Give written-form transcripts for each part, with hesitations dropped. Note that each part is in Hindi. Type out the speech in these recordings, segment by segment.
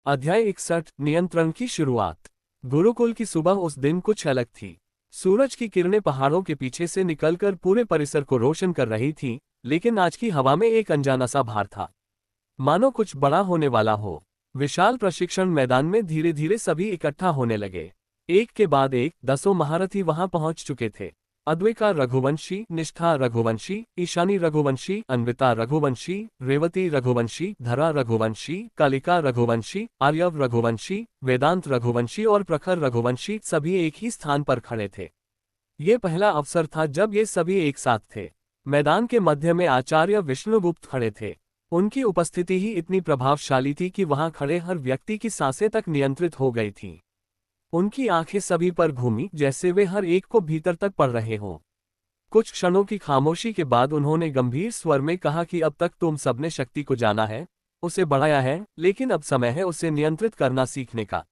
अध्याय 61 नियंत्रण की शुरुआत। गुरुकुल की सुबह उस दिन कुछ अलग थी। सूरज की किरणें पहाड़ों के पीछे से निकलकर पूरे परिसर को रोशन कर रही थीं, लेकिन आज की हवा में एक अनजाना सा भार था, मानो कुछ बड़ा होने वाला हो। विशाल प्रशिक्षण मैदान में धीरे धीरे सभी इकट्ठा होने लगे। एक के बाद एक दसों महारथी वहां पहुंच चुके थे। अद्वैका रघुवंशी, निष्ठा रघुवंशी, ईशानी रघुवंशी, अन्विता रघुवंशी, रेवती रघुवंशी, धरा रघुवंशी, कालिका रघुवंशी, आर्यव रघुवंशी, वेदांत रघुवंशी और प्रखर रघुवंशी सभी एक ही स्थान पर खड़े थे। ये पहला अवसर था जब ये सभी एक साथ थे। मैदान के मध्य में आचार्य विष्णुगुप्त खड़े थे। उनकी उपस्थिति ही इतनी प्रभावशाली थी कि वहां खड़े हर व्यक्ति की सांसें तक नियंत्रित हो गई थीं। उनकी आंखें सभी पर घूमी, जैसे वे हर एक को भीतर तक पढ़ रहे हों। कुछ क्षणों की खामोशी के बाद उन्होंने गंभीर स्वर में कहा कि अब तक तुम सबने शक्ति को जाना है, उसे बढ़ाया है, लेकिन अब समय है उसे नियंत्रित करना सीखने का।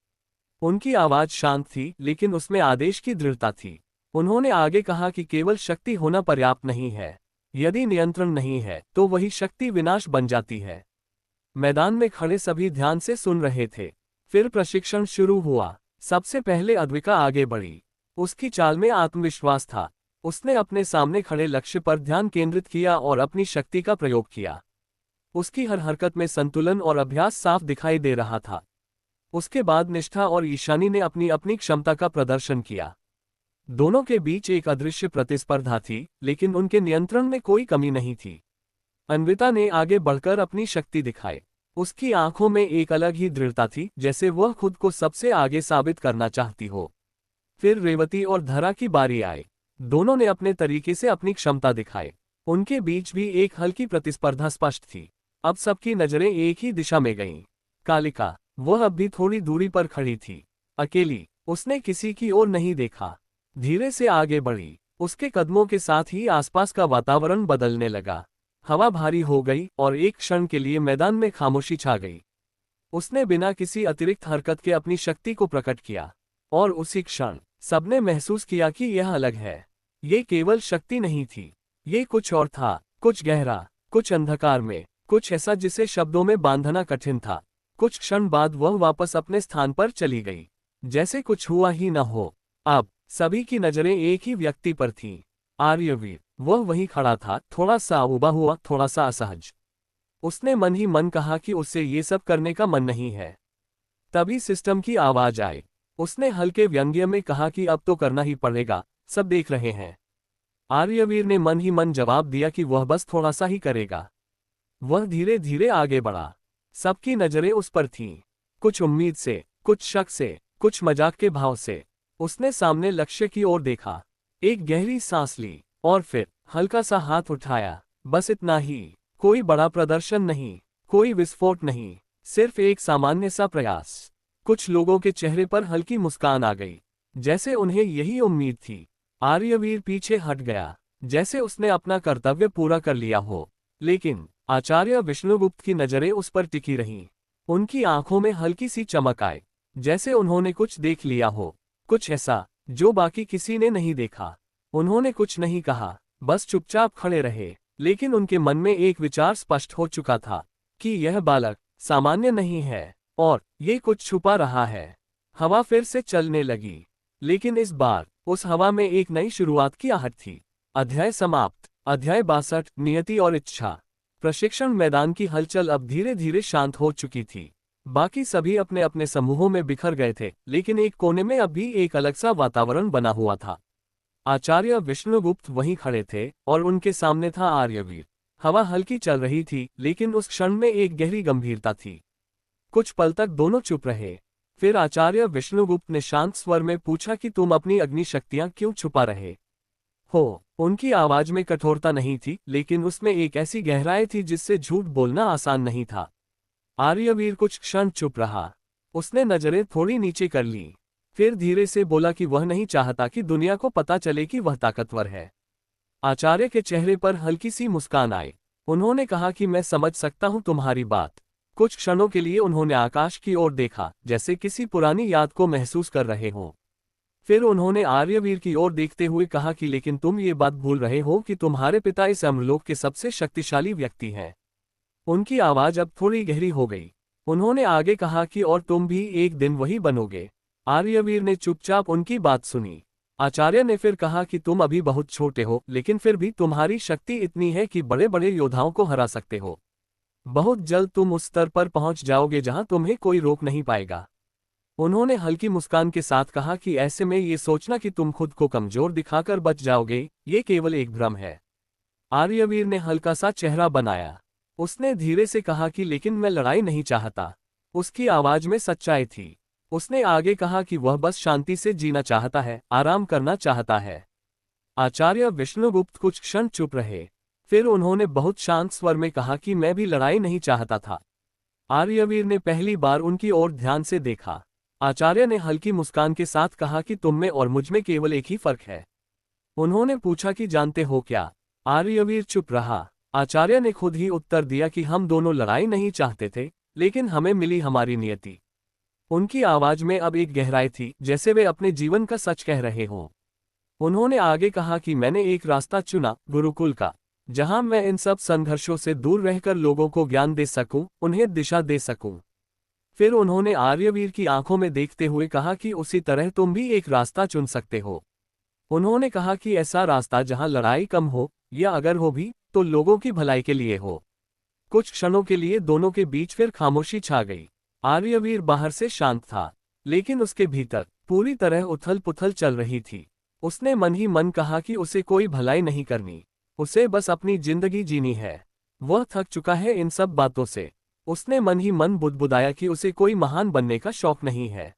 उनकी आवाज शांत थी, लेकिन उसमें आदेश की दृढ़ता थी। उन्होंने आगे कहा कि केवल शक्ति होना पर्याप्त नहीं है। यदि नियंत्रण नहीं है तो वही शक्ति विनाश बन जाती है। मैदान में खड़े सभी ध्यान से सुन रहे थे। फिर प्रशिक्षण शुरू हुआ। सबसे पहले अद्विका आगे बढ़ी। उसकी चाल में आत्मविश्वास था। उसने अपने सामने खड़े लक्ष्य पर ध्यान केंद्रित किया और अपनी शक्ति का प्रयोग किया। उसकी हर हरकत में संतुलन और अभ्यास साफ दिखाई दे रहा था। उसके बाद निष्ठा और ईशानी ने अपनी अपनी क्षमता का प्रदर्शन किया। दोनों के बीच एक अदृश्य प्रतिस्पर्धा थी, लेकिन उनके नियंत्रण में कोई कमी नहीं थी। अन्विता ने आगे बढ़कर अपनी शक्ति दिखाई। उसकी आंखों में एक अलग ही दृढ़ता थी, जैसे वह खुद को सबसे आगे साबित करना चाहती हो। फिर रेवती और धरा की बारी आई। दोनों ने अपने तरीके से अपनी क्षमता दिखाई। उनके बीच भी एक हल्की प्रतिस्पर्धा स्पष्ट थी। अब सबकी नजरें एक ही दिशा में गईं। कालिका, वह अब भी थोड़ी दूरी पर खड़ी थी, अकेली। उसने किसी की ओर नहीं देखा। धीरे से आगे बढ़ी। उसके कदमों के साथ ही आसपास का वातावरण बदलने लगा। हवा भारी हो गई और एक क्षण के लिए मैदान में खामोशी छा गई। उसने बिना किसी अतिरिक्त हरकत के अपनी शक्ति को प्रकट किया, और उसी क्षण सबने महसूस किया कि यह अलग है। ये केवल शक्ति नहीं थी, ये कुछ और था, कुछ गहरा, कुछ अंधकार में, कुछ ऐसा जिसे शब्दों में बांधना कठिन था। कुछ क्षण बाद वह वापस अपने स्थान पर चली गई, जैसे कुछ हुआ ही न हो। अब सभी की नजरें एक ही व्यक्ति पर थीं, आर्यवीर। वह वहीं खड़ा था, थोड़ा सा उबा हुआ, थोड़ा सा असहज। उसने मन ही मन कहा कि उसे ये सब करने का मन नहीं है। तभी सिस्टम की आवाज आई। उसने हल्के व्यंग्य में कहा कि अब तो करना ही पड़ेगा, सब देख रहे हैं। आर्यवीर ने मन ही मन जवाब दिया कि वह बस थोड़ा सा ही करेगा। वह धीरे धीरे आगे बढ़ा। सबकी नजरें उस पर थीं, कुछ उम्मीद से, कुछ शक से, कुछ मजाक के भाव से। उसने सामने लक्ष्य की ओर देखा, एक गहरी सांस ली, और फिर हल्का सा हाथ उठाया। बस इतना ही। कोई बड़ा प्रदर्शन नहीं, कोई विस्फोट नहीं, सिर्फ एक सामान्य सा प्रयास। कुछ लोगों के चेहरे पर हल्की मुस्कान आ गई, जैसे उन्हें यही उम्मीद थी। आर्यवीर पीछे हट गया, जैसे उसने अपना कर्तव्य पूरा कर लिया हो। लेकिन आचार्य विष्णुगुप्त की नजरें उस पर टिकी रहीं। उनकी आंखों में हल्की सी चमक आई, जैसे उन्होंने कुछ देख लिया हो, कुछ ऐसा जो बाकी किसी ने नहीं देखा। उन्होंने कुछ नहीं कहा, बस चुपचाप खड़े रहे। लेकिन उनके मन में एक विचार स्पष्ट हो चुका था कि यह बालक सामान्य नहीं है, और ये कुछ छुपा रहा है। हवा फिर से चलने लगी, लेकिन इस बार उस हवा में एक नई शुरुआत की आहट थी। अध्याय समाप्त। अध्याय 62 नियति और इच्छा। प्रशिक्षण मैदान की हलचल अब धीरे धीरे शांत हो चुकी थी। बाकी सभी अपने अपने समूहों में बिखर गए थे, लेकिन एक कोने में अब भी एक अलग सा वातावरण बना हुआ था। आचार्य विष्णुगुप्त वहीं खड़े थे, और उनके सामने था आर्यवीर। हवा हल्की चल रही थी, लेकिन उस क्षण में एक गहरी गंभीरता थी। कुछ पल तक दोनों चुप रहे। फिर आचार्य विष्णुगुप्त ने शांत स्वर में पूछा कि तुम अपनी अग्नि शक्तियां क्यों छुपा रहे हो। उनकी आवाज में कठोरता नहीं थी, लेकिन उसमें एक ऐसी गहराई थी जिससे झूठ बोलना आसान नहीं था। आर्यवीर कुछ क्षण चुप रहा। उसने नजरें थोड़ी नीचे कर ली, फिर धीरे से बोला कि वह नहीं चाहता कि दुनिया को पता चले कि वह ताकतवर है। आचार्य के चेहरे पर हल्की सी मुस्कान आई। उन्होंने कहा कि मैं समझ सकता हूं तुम्हारी बात। कुछ क्षणों के लिए उन्होंने आकाश की ओर देखा, जैसे किसी पुरानी याद को महसूस कर रहे हों। फिर उन्होंने आर्यवीर की ओर देखते हुए कहा कि लेकिन तुम ये बात भूल रहे हो कि तुम्हारे पिता इस अमरलोक के सबसे शक्तिशाली व्यक्ति हैं। उनकी आवाज अब थोड़ी गहरी हो गई। उन्होंने आगे कहा कि और तुम भी एक दिन वही बनोगे। आर्यवीर ने चुपचाप उनकी बात सुनी। आचार्य ने फिर कहा कि तुम अभी बहुत छोटे हो, लेकिन फिर भी तुम्हारी शक्ति इतनी है कि बड़े बड़े योद्धाओं को हरा सकते हो। बहुत जल्द तुम उस स्तर पर पहुंच जाओगे जहां तुम्हें कोई रोक नहीं पाएगा। उन्होंने हल्की मुस्कान के साथ कहा कि ऐसे में ये सोचना कि तुम खुद को कमजोर दिखाकर बच जाओगे, ये केवल एक भ्रम है। आर्यवीर ने हल्का सा चेहरा बनाया। उसने धीरे से कहा कि लेकिन मैं लड़ाई नहीं चाहता। उसकी आवाज में सच्चाई थी। उसने आगे कहा कि वह बस शांति से जीना चाहता है, आराम करना चाहता है। आचार्य विष्णुगुप्त कुछ क्षण चुप रहे। फिर उन्होंने बहुत शांत स्वर में कहा कि मैं भी लड़ाई नहीं चाहता था। आर्यवीर ने पहली बार उनकी ओर ध्यान से देखा। आचार्य ने हल्की मुस्कान के साथ कहा कि तुम में और मुझ में केवल एक ही फर्क है। उन्होंने पूछा कि जानते हो क्या? आर्यवीर चुप रहा। आचार्य ने खुद ही उत्तर दिया कि हम दोनों लड़ाई नहीं चाहते थे, लेकिन हमें मिली हमारी नियति। उनकी आवाज में अब एक गहराई थी, जैसे वे अपने जीवन का सच कह रहे हों। उन्होंने आगे कहा कि मैंने एक रास्ता चुना, गुरुकुल का, जहां मैं इन सब संघर्षों से दूर रहकर लोगों को ज्ञान दे सकूं, उन्हें दिशा दे सकूं। फिर उन्होंने आर्यवीर की आंखों में देखते हुए कहा कि उसी तरह तुम भी एक रास्ता चुन सकते हो। उन्होंने कहा कि ऐसा रास्ता जहां लड़ाई कम हो, या अगर हो भी, तो लोगों की भलाई के लिए हो। कुछ क्षणों के लिए दोनों के बीच फिर खामोशी छा गई। आर्यवीर बाहर से शांत था, लेकिन उसके भीतर पूरी तरह उथल पुथल चल रही थी। उसने मन ही मन कहा कि उसे कोई भलाई नहीं करनी, उसे बस अपनी जिंदगी जीनी है। वह थक चुका है इन सब बातों से। उसने मन ही मन बुदबुदाया कि उसे कोई महान बनने का शौक नहीं है।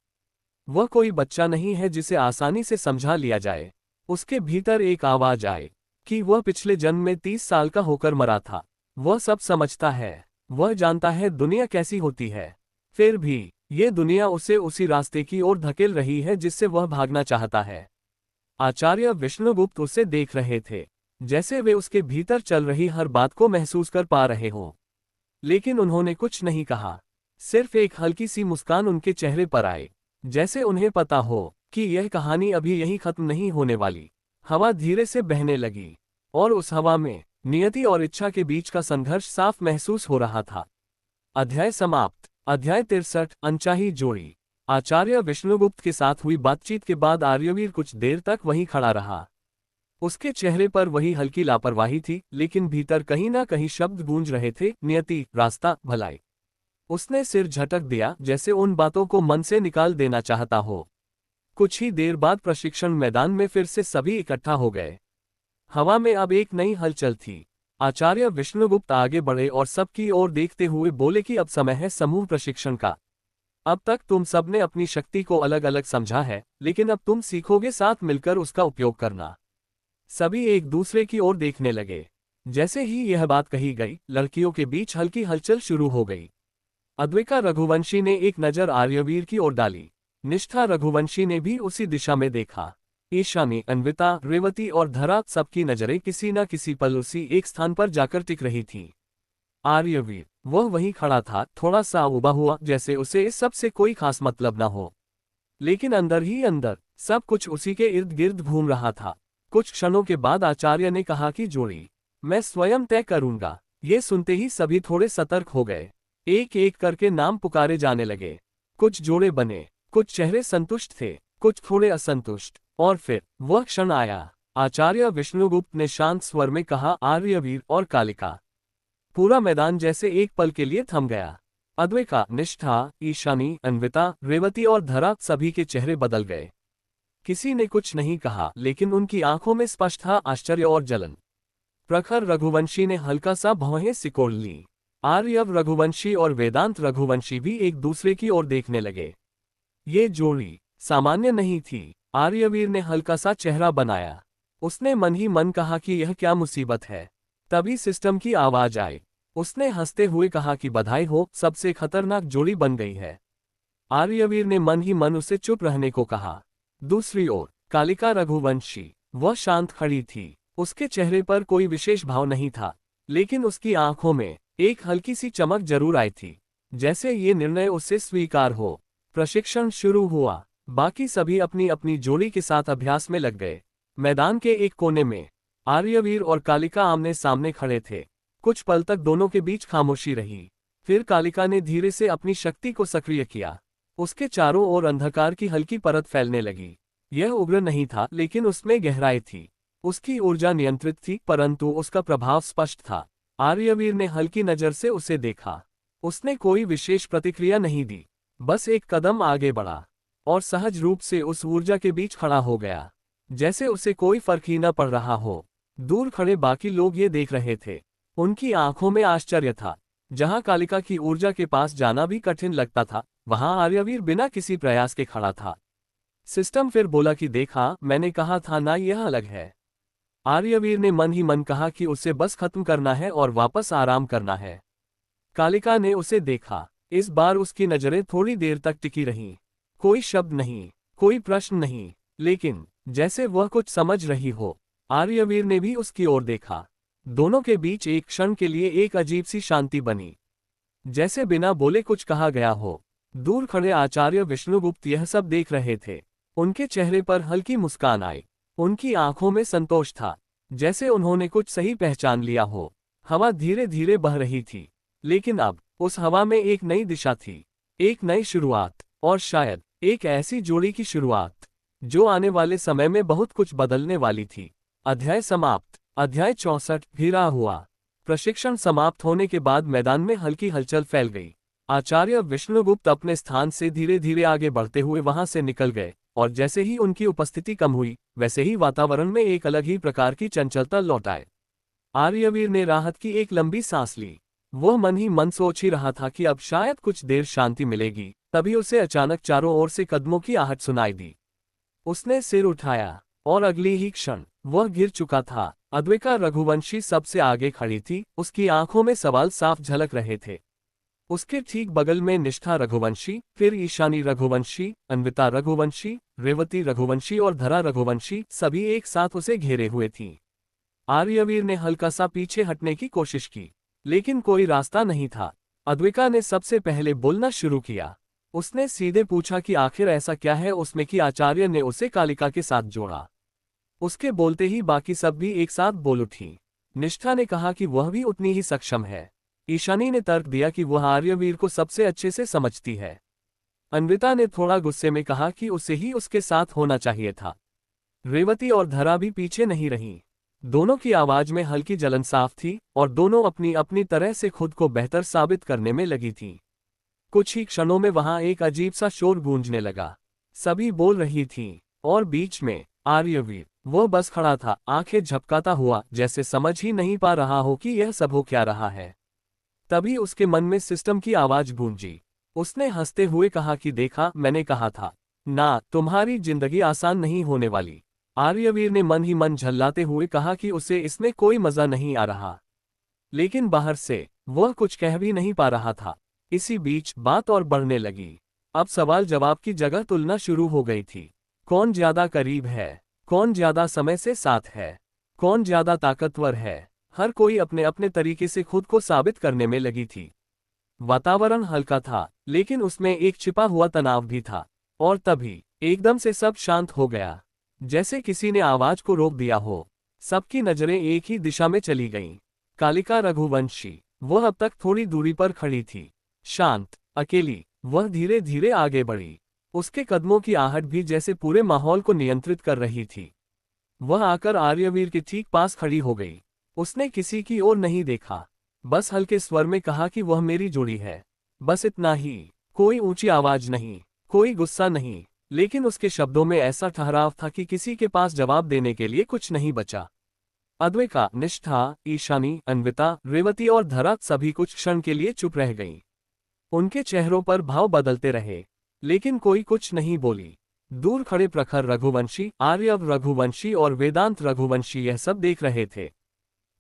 वह कोई बच्चा नहीं है जिसे आसानी से समझा लिया जाए। उसके भीतर एक आवाज आए कि वह पिछले जन्म में 30 साल का होकर मरा था। वह सब समझता है। वह जानता है दुनिया कैसी होती है। फिर भी ये दुनिया उसे उसी रास्ते की ओर धकेल रही है जिससे वह भागना चाहता है। आचार्य विष्णुगुप्त उसे देख रहे थे, जैसे वे उसके भीतर चल रही हर बात को महसूस कर पा रहे हों। लेकिन उन्होंने कुछ नहीं कहा। सिर्फ एक हल्की सी मुस्कान उनके चेहरे पर आई, जैसे उन्हें पता हो कि यह कहानी अभी यहीं खत्म नहीं होने वाली। हवा धीरे से बहने लगी, और उस हवा में नियति और इच्छा के बीच का संघर्ष साफ महसूस हो रहा था। अध्याय समाप्त। अध्याय 63, अनचाही जोड़ी। आचार्य विष्णुगुप्त के साथ हुई बातचीत के बाद आर्यवीर कुछ देर तक वहीं खड़ा रहा। उसके चेहरे पर वही हल्की लापरवाही थी, लेकिन भीतर कहीं ना कहीं शब्द गूंज रहे थे, नियति, रास्ता, भलाई। उसने सिर झटक दिया, जैसे उन बातों को मन से निकाल देना चाहता हो। कुछ ही देर बाद प्रशिक्षण मैदान में फिर से सभी इकट्ठा हो गए। हवा में अब एक नई हलचल थी। आचार्य विष्णुगुप्त आगे बढ़े और सबकी ओर देखते हुए बोले कि अब समय है समूह प्रशिक्षण का। अब तक तुम सबने अपनी शक्ति को अलग अलग समझा है, लेकिन अब तुम सीखोगे साथ मिलकर उसका उपयोग करना। सभी एक दूसरे की ओर देखने लगे। जैसे ही यह बात कही गई, लड़कियों के बीच हल्की हलचल शुरू हो गई। अद्विका रघुवंशी ने एक नजर आर्यवीर की ओर डाली। निष्ठा रघुवंशी ने भी उसी दिशा में देखा। ईशानी, अन्विता, रेवती और धरा, सबकी नजरें किसी न किसी पल उसी एक स्थान पर जाकर टिक रही थीं। आर्यवीर, वह वहीं खड़ा था, थोड़ा सा उबा हुआ, जैसे उसे इस सब से कोई खास मतलब न हो। लेकिन अंदर ही अंदर सब कुछ उसी के इर्द गिर्द घूम रहा था। कुछ क्षणों के बाद आचार्य ने कहा कि जोड़ी मैं स्वयं तय करूंगा। ये सुनते ही सभी थोड़े सतर्क हो गए। एक एक करके नाम पुकारे जाने लगे। कुछ जोड़े बने, कुछ चेहरे संतुष्ट थे, कुछ थोड़े असंतुष्ट। और फिर वह क्षण आया। आचार्य विष्णुगुप्त ने शांत स्वर में कहा, आर्यवीर और कालिका। पूरा मैदान जैसे एक पल के लिए थम गया। अद्विका, निष्ठा, ईशानी, अन्विता, रेवती और धरा, सभी के चेहरे बदल गए। किसी ने कुछ नहीं कहा, लेकिन उनकी आंखों में स्पष्ट था आश्चर्य और जलन। प्रखर रघुवंशी ने हल्का सा भौहें सिकोड़ ली। आर्यव रघुवंशी और वेदांत रघुवंशी भी एक दूसरे की ओर देखने लगे। ये जोड़ी सामान्य नहीं थी। आर्यवीर ने हल्का सा चेहरा बनाया। उसने मन ही मन कहा कि यह क्या मुसीबत है। तभी सिस्टम की आवाज आई। उसने हंसते हुए कहा कि बधाई हो, सबसे खतरनाक जोड़ी बन गई है। आर्यवीर ने मन ही मन उसे चुप रहने को कहा। दूसरी ओर कालिका रघुवंशी, वह शांत खड़ी थी। उसके चेहरे पर कोई विशेष भाव नहीं था, लेकिन उसकी आंखों में एक हल्की सी चमक जरूर आई थी, जैसे ये निर्णय उससे स्वीकार हो। प्रशिक्षण शुरू हुआ। बाकी सभी अपनी अपनी जोड़ी के साथ अभ्यास में लग गए। मैदान के एक कोने में आर्यवीर और कालिका आमने सामने खड़े थे। कुछ पल तक दोनों के बीच खामोशी रही। फिर कालिका ने धीरे से अपनी शक्ति को सक्रिय किया। उसके चारों ओर अंधकार की हल्की परत फैलने लगी। यह उग्र नहीं था, लेकिन उसमें गहराई थी। उसकी ऊर्जा नियंत्रित थी, परंतु उसका प्रभाव स्पष्ट था। आर्यवीर ने हल्की नजर से उसे देखा। उसने कोई विशेष प्रतिक्रिया नहीं दी, बस एक कदम आगे बढ़ा और सहज रूप से उस ऊर्जा के बीच खड़ा हो गया, जैसे उसे कोई फर्क ही न पड़ रहा हो। दूर खड़े बाकी लोग ये देख रहे थे। उनकी आंखों में आश्चर्य था। जहां कालिका की ऊर्जा के पास जाना भी कठिन लगता था, वहां आर्यवीर बिना किसी प्रयास के खड़ा था। सिस्टम फिर बोला कि देखा, मैंने कहा था ना, यह अलग है। आर्यवीर ने मन ही मन कहा कि उसे बस खत्म करना है और वापस आराम करना है। कालिका ने उसे देखा। इस बार उसकी नजरें थोड़ी देर तक टिकी रहीं। कोई शब्द नहीं, कोई प्रश्न नहीं, लेकिन जैसे वह कुछ समझ रही हो। आर्यवीर ने भी उसकी ओर देखा। दोनों के बीच एक क्षण के लिए एक अजीब सी शांति बनी, जैसे बिना बोले कुछ कहा गया हो। दूर खड़े आचार्य विष्णुगुप्त यह सब देख रहे थे। उनके चेहरे पर हल्की मुस्कान आई। उनकी आंखों में संतोष था, जैसे उन्होंने कुछ सही पहचान लिया हो। हवा धीरे धीरे बह रही थी, लेकिन अब उस हवा में एक नई दिशा थी, एक नई शुरुआत, और शायद एक ऐसी जोड़ी की शुरुआत जो आने वाले समय में बहुत कुछ बदलने वाली थी। अध्याय समाप्त। अध्याय 64 घिरा हुआ। प्रशिक्षण समाप्त होने के बाद मैदान में हल्की हलचल फैल गई। आचार्य विष्णुगुप्त अपने स्थान से धीरे धीरे आगे बढ़ते हुए वहां से निकल गए, और जैसे ही उनकी उपस्थिति कम हुई, वैसे ही वातावरण में एक अलग ही प्रकार की चंचलता लौट आई। आर्यवीर ने राहत की एक लंबी सांस ली। वह मन ही मन सोच ही रहा था कि अब शायद कुछ देर शांति मिलेगी। तभी उसे अचानक चारों ओर से कदमों की आहट सुनाई दी। उसने सिर उठाया और अगली ही क्षण वह गिर चुका था। अद्विका रघुवंशी सबसे आगे खड़ी थी। उसकी आंखों में सवाल साफ झलक रहे थे। उसके ठीक बगल में निष्ठा रघुवंशी, फिर ईशानी रघुवंशी, अन्विता रघुवंशी, रेवती रघुवंशी और धरा रघुवंशी सभी एक साथ उसे घेरे हुए थीं। आर्यवीर ने हल्का सा पीछे हटने की कोशिश की, लेकिन कोई रास्ता नहीं था। अद्विका ने सबसे पहले बोलना शुरू किया। उसने सीधे पूछा कि आखिर ऐसा क्या है उसमें कि आचार्य ने उसे कालिका के साथ जोड़ा। उसके बोलते ही बाकी सब भी एक साथ बोल उठी। निष्ठा ने कहा कि वह भी उतनी ही सक्षम है। ईशानी ने तर्क दिया कि वह आर्यवीर को सबसे अच्छे से समझती है। अन्विता ने थोड़ा गुस्से में कहा कि उसे ही उसके साथ होना चाहिए था। रेवती और धरा भी पीछे नहीं रहीं। दोनों की आवाज में हल्की जलन साफ थी, और दोनों अपनी अपनी तरह से खुद को बेहतर साबित करने में लगी थीं। कुछ ही क्षणों में वहां एक अजीब सा शोर गूंजने लगा। सभी बोल रही थीं, और बीच में आर्यवीर, वो बस खड़ा था, आंखें झपकाता हुआ, जैसे समझ ही नहीं पा रहा हो कि यह सब हो क्या रहा है। तभी उसके मन में सिस्टम की आवाज गूंजी। उसने हंसते हुए कहा कि देखा, मैंने कहा था ना, तुम्हारी जिंदगी आसान नहीं होने वाली। आर्यवीर ने मन ही मन झल्लाते हुए कहा कि उसे इसमें कोई मजा नहीं आ रहा, लेकिन बाहर से वह कुछ कह भी नहीं पा रहा था। इसी बीच बात और बढ़ने लगी। अब सवाल जवाब की जगह तुलना शुरू हो गई थी। कौन ज्यादा करीब है, कौन ज्यादा समय से साथ है, कौन ज्यादा ताकतवर है। हर कोई अपने अपने तरीके से खुद को साबित करने में लगी थी। वातावरण हल्का था, लेकिन उसमें एक छिपा हुआ तनाव भी था। और तभी एकदम से सब शांत हो गया, जैसे किसी ने आवाज को रोक दिया हो। सबकी नजरें एक ही दिशा में चली गईं। कालिका रघुवंशी, वह अब तक थोड़ी दूरी पर खड़ी थी, शांत, अकेली। वह धीरे धीरे आगे बढ़ी। उसके कदमों की आहट भी जैसे पूरे माहौल को नियंत्रित कर रही थी। वह आकर आर्यवीर के ठीक पास खड़ी हो गई। उसने किसी की ओर नहीं देखा, बस हल्के स्वर में कहा कि वह मेरी जोड़ी है। बस इतना ही। कोई ऊंची आवाज नहीं, कोई गुस्सा नहीं, लेकिन उसके शब्दों में ऐसा ठहराव था कि किसी के पास जवाब देने के लिए कुछ नहीं बचा। अद्विका, निष्ठा, ईशानी, अन्विता, रेवती और धरा सभी कुछ क्षण के लिए चुप रह गईं। उनके चेहरों पर भाव बदलते रहे, लेकिन कोई कुछ नहीं बोली। दूर खड़े प्रखर रघुवंशी, आर्यव रघुवंशी और वेदांत रघुवंशी यह सब देख रहे थे।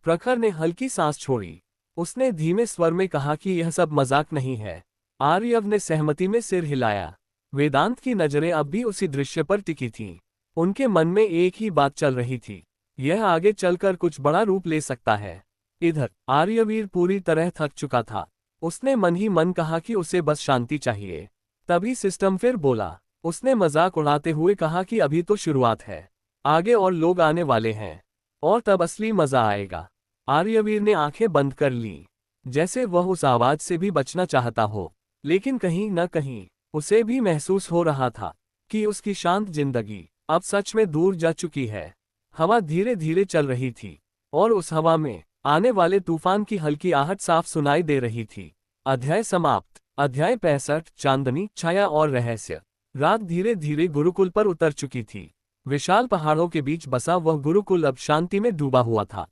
प्रखर ने हल्की सांस छोड़ी। उसने धीमे स्वर में कहा कि यह सब मजाक नहीं है। आर्यव ने सहमति में सिर हिलाया। वेदांत की नजरें अब भी उसी दृश्य पर टिकी थीं। उनके मन में एक ही बात चल रही थी, यह आगे चलकर कुछ बड़ा रूप ले सकता है। इधर आर्यवीर पूरी तरह थक चुका था। उसने मन ही मन कहा कि उसे बस शांति चाहिए। तभी सिस्टम फिर बोला। उसने मजाक उड़ाते हुए कहा कि अभी तो शुरुआत है, आगे और लोग आने वाले हैं, और तब असली मजा आएगा। आर्यवीर ने आंखें बंद कर लीं। जैसे वह उस आवाज से भी बचना चाहता हो, लेकिन कहीं न कहीं उसे भी महसूस हो रहा था कि उसकी शांत जिंदगी अब सच में दूर जा चुकी है। हवा धीरे धीरे चल रही थी और उस हवा में आने वाले तूफान की हल्की आहट साफ सुनाई दे रही थी। अध्याय समाप्त। अध्याय 65 चांदनी, छाया और रहस्य। रात धीरे धीरे गुरुकुल पर उतर चुकी थी। विशाल पहाड़ों के बीच बसा वह गुरुकुल अब शांति में डूबा हुआ था।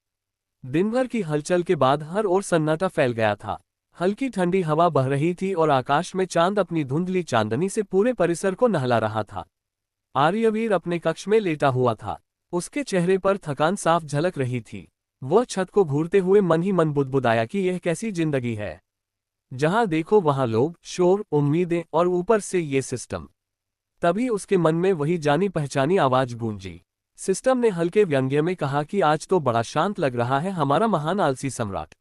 दिन भर की हलचल के बाद हर ओर सन्नाटा फैल गया था। हल्की ठंडी हवा बह रही थी और आकाश में चांद अपनी धुंधली चांदनी से पूरे परिसर को नहला रहा था। आर्यवीर अपने कक्ष में लेटा हुआ था। उसके चेहरे पर थकान साफ झलक रही थी। वह छत को घूरते हुए मन ही मन बुदबुदाया कि यह कैसी जिंदगी है, जहां देखो वहां लोग, शोर, उम्मीदें और ऊपर से ये सिस्टम। तभी उसके मन में वही जानी पहचानी आवाज गूंजी। सिस्टम ने हल्के व्यंग्य में कहा कि आज तो बड़ा शांत लग रहा है हमारा महान आलसी सम्राट।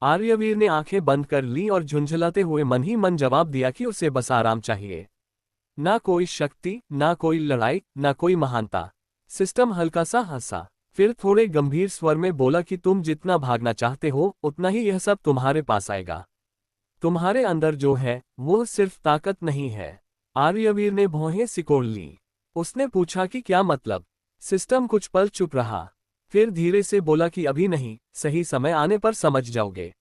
आर्यवीर ने आंखें बंद कर ली और झुंझलाते हुए मन ही मन जवाब दिया कि उसे बस आराम चाहिए। ना कोई शक्ति, ना कोई लड़ाई, ना कोई महानता। सिस्टम हल्का सा हंसा, फिर थोड़े गंभीर स्वर में बोला कि तुम जितना भागना चाहते हो उतना ही यह सब तुम्हारे पास आएगा। तुम्हारे अंदर जो है वो सिर्फ ताकत नहीं है। आर्यवीर ने भौहें सिकोड़ ली। उसने पूछा कि क्या मतलब। सिस्टम कुछ पल चुप रहा, फिर धीरे से बोला कि अभी नहीं, सही समय आने पर समझ जाओगे।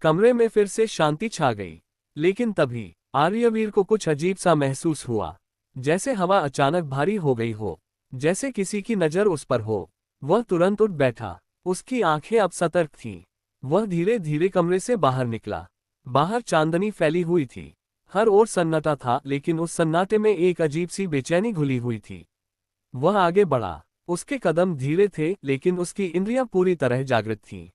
कमरे में फिर से शांति छा गई, लेकिन तभी आर्यवीर को कुछ अजीब सा महसूस हुआ, जैसे हवा अचानक भारी हो गई हो, जैसे किसी की नजर उस पर हो। वह तुरंत उठ बैठा। उसकी आंखें अब सतर्क थीं। वह धीरे धीरे कमरे से बाहर निकला। बाहर चांदनी फैली हुई थी। हर ओर सन्नाटा था, लेकिन उस सन्नाटे में एक अजीब सी बेचैनी घुली हुई थी। वह आगे बढ़ा। उसके कदम धीरे थे, लेकिन उसकी इंद्रियां पूरी तरह जागृत थीं।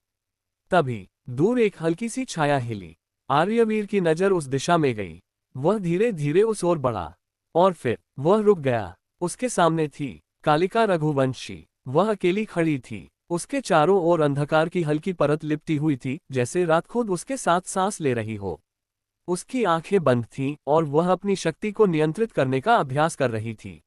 तभी दूर एक हल्की सी छाया हिली। आर्यवीर की नजर उस दिशा में गई। वह धीरे धीरे उस ओर बढ़ा और फिर वह रुक गया। उसके सामने थी कालिका रघुवंशी। वह अकेली खड़ी थी। उसके चारों ओर अंधकार की हल्की परत लिपटी हुई थी, जैसे रात खुद उसके साथ सांस ले रही हो। उसकी आंखें बंद थीं और वह अपनी शक्ति को नियंत्रित करने का अभ्यास कर रही थी।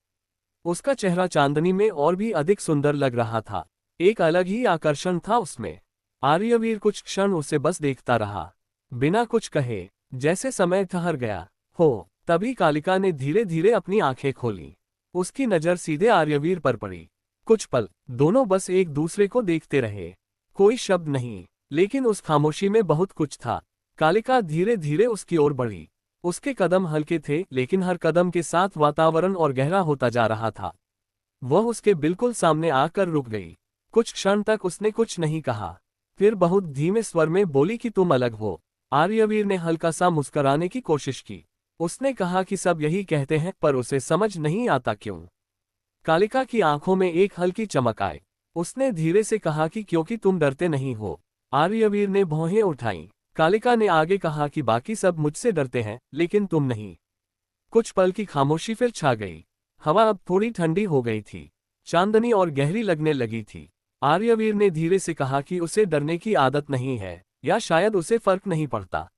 उसका चेहरा चांदनी में और भी अधिक सुंदर लग रहा था। एक अलग ही आकर्षण था उसमें। आर्यवीर कुछ क्षण उसे बस देखता रहा, बिना कुछ कहे, जैसे समय ठहर गया हो। तभी कालिका ने धीरे धीरे अपनी आंखें खोली। उसकी नजर सीधे आर्यवीर पर पड़ी। कुछ पल दोनों बस एक दूसरे को देखते रहे। कोई शब्द नहीं, लेकिन उस खामोशी में बहुत कुछ था। कालिका धीरे धीरे उसकी ओर बढ़ी। उसके कदम हल्के थे, लेकिन हर कदम के साथ वातावरण और गहरा होता जा रहा था। वह उसके बिल्कुल सामने आकर रुक गई। कुछ क्षण तक उसने कुछ नहीं कहा, फिर बहुत धीमे स्वर में बोली कि तुम अलग हो। आर्यवीर ने हल्का सा मुस्कुराने की कोशिश की। उसने कहा कि सब यही कहते हैं, पर उसे समझ नहीं आता क्यों। कालिका की आंखों में एक हल्की चमक आई। उसने धीरे से कहा कि क्योंकि तुम डरते नहीं हो। आर्यवीर ने भौहें उठाईं। कालिका ने आगे कहा कि बाकी सब मुझसे डरते हैं, लेकिन तुम नहीं। कुछ पल की खामोशी फिर छा गई। हवा अब थोड़ी ठंडी हो गई थी। चांदनी और गहरी लगने लगी थी। आर्यवीर ने धीरे से कहा कि उसे डरने की आदत नहीं है, या शायद उसे फर्क नहीं पड़ता।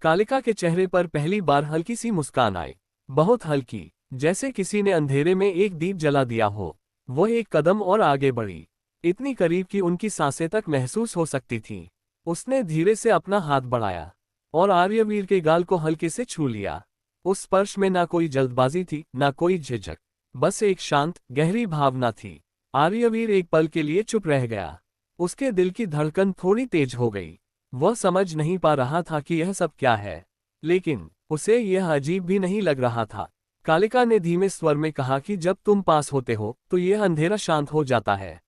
कालिका के चेहरे पर पहली बार हल्की सी मुस्कान आई, बहुत हल्की, जैसे किसी ने अंधेरे में एक दीप जला दिया हो। वह एक कदम और आगे बढ़ी, इतनी करीब कि उनकी सांसें तक महसूस हो सकती थीं। उसने धीरे से अपना हाथ बढ़ाया और आर्यवीर के गाल को हल्के से छू लिया। उस स्पर्श में ना कोई जल्दबाजी थी, ना कोई झिझक, बस एक शांत, गहरी भावना थी। आर्यवीर एक पल के लिए चुप रह गया। उसके दिल की धड़कन थोड़ी तेज हो गई। वह समझ नहीं पा रहा था कि यह सब क्या है, लेकिन उसे यह अजीब भी नहीं लग रहा था। कालिका ने धीमे स्वर में कहा कि जब तुम पास होते हो तो यह अंधेरा शांत हो जाता है।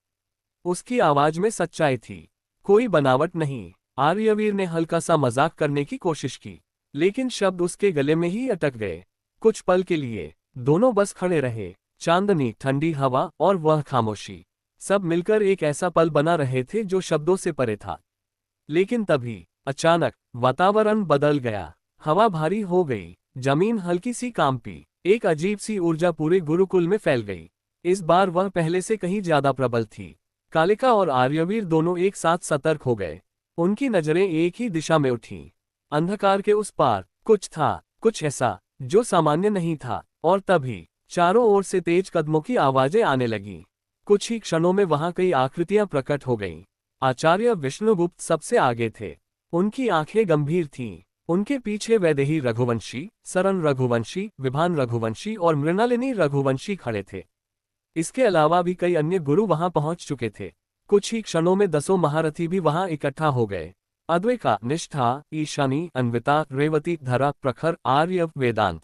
उसकी आवाज में सच्चाई थी, कोई बनावट नहीं। आर्यवीर ने हल्का सा मजाक करने की कोशिश की, लेकिन शब्द उसके गले में ही अटक गए। कुछ पल के लिए दोनों बस खड़े रहे। चांदनी, ठंडी हवा और वह खामोशी, सब मिलकर एक ऐसा पल बना रहे थे जो शब्दों से परे था। लेकिन तभी अचानक वातावरण बदल गया। हवा भारी हो गई, जमीन हल्की सी कांपी, एक अजीब सी ऊर्जा पूरे गुरुकुल में फैल गई। इस बार वह पहले से कहीं ज्यादा प्रबल थी। कालिका और आर्यवीर दोनों एक साथ सतर्क हो गए। उनकी नजरें एक ही दिशा में उठीं। अंधकार के उस पार कुछ था, कुछ ऐसा जो सामान्य नहीं था। और तभी चारों ओर से तेज कदमों की आवाजें आने लगीं। कुछ ही क्षणों में वहां कई आकृतियां प्रकट हो गईं। आचार्य विष्णुगुप्त सबसे आगे थे। उनकी आंखें गंभीर थीं। उनके पीछे वैदेही रघुवंशी, सरन रघुवंशी, विभान रघुवंशी और मृणालिनी रघुवंशी खड़े थे। इसके अलावा भी कई अन्य गुरु वहां पहुंच चुके थे। कुछ ही क्षणों में 10 महारथी भी वहां इकट्ठा हो गए। अद्वैका, निष्ठा, ईशानी, अन्विता, रेवती, धरा, प्रखर, आर्य, वेदांत,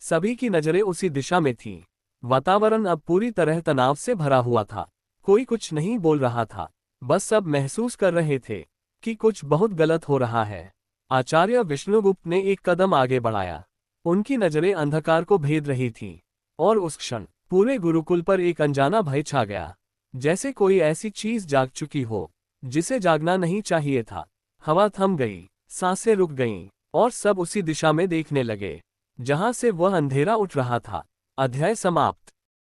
सभी की नजरें उसी दिशा में थीं। वातावरण अब पूरी तरह तनाव से भरा हुआ था। कोई कुछ नहीं बोल रहा था, बस सब महसूस कर रहे थे कि कुछ बहुत गलत हो रहा है। आचार्य विष्णुगुप्त ने एक कदम आगे बढ़ाया। उनकी नजरें अंधकार को भेद रही थीं, और उस क्षण पूरे गुरुकुल पर एक अनजाना भय छा गया, जैसे कोई ऐसी चीज जाग चुकी हो जिसे जागना नहीं चाहिए था। हवा थम गई, सांसें रुक गईं, और सब उसी दिशा में देखने लगे जहां से वह अंधेरा उठ रहा था। अध्याय समाप्त।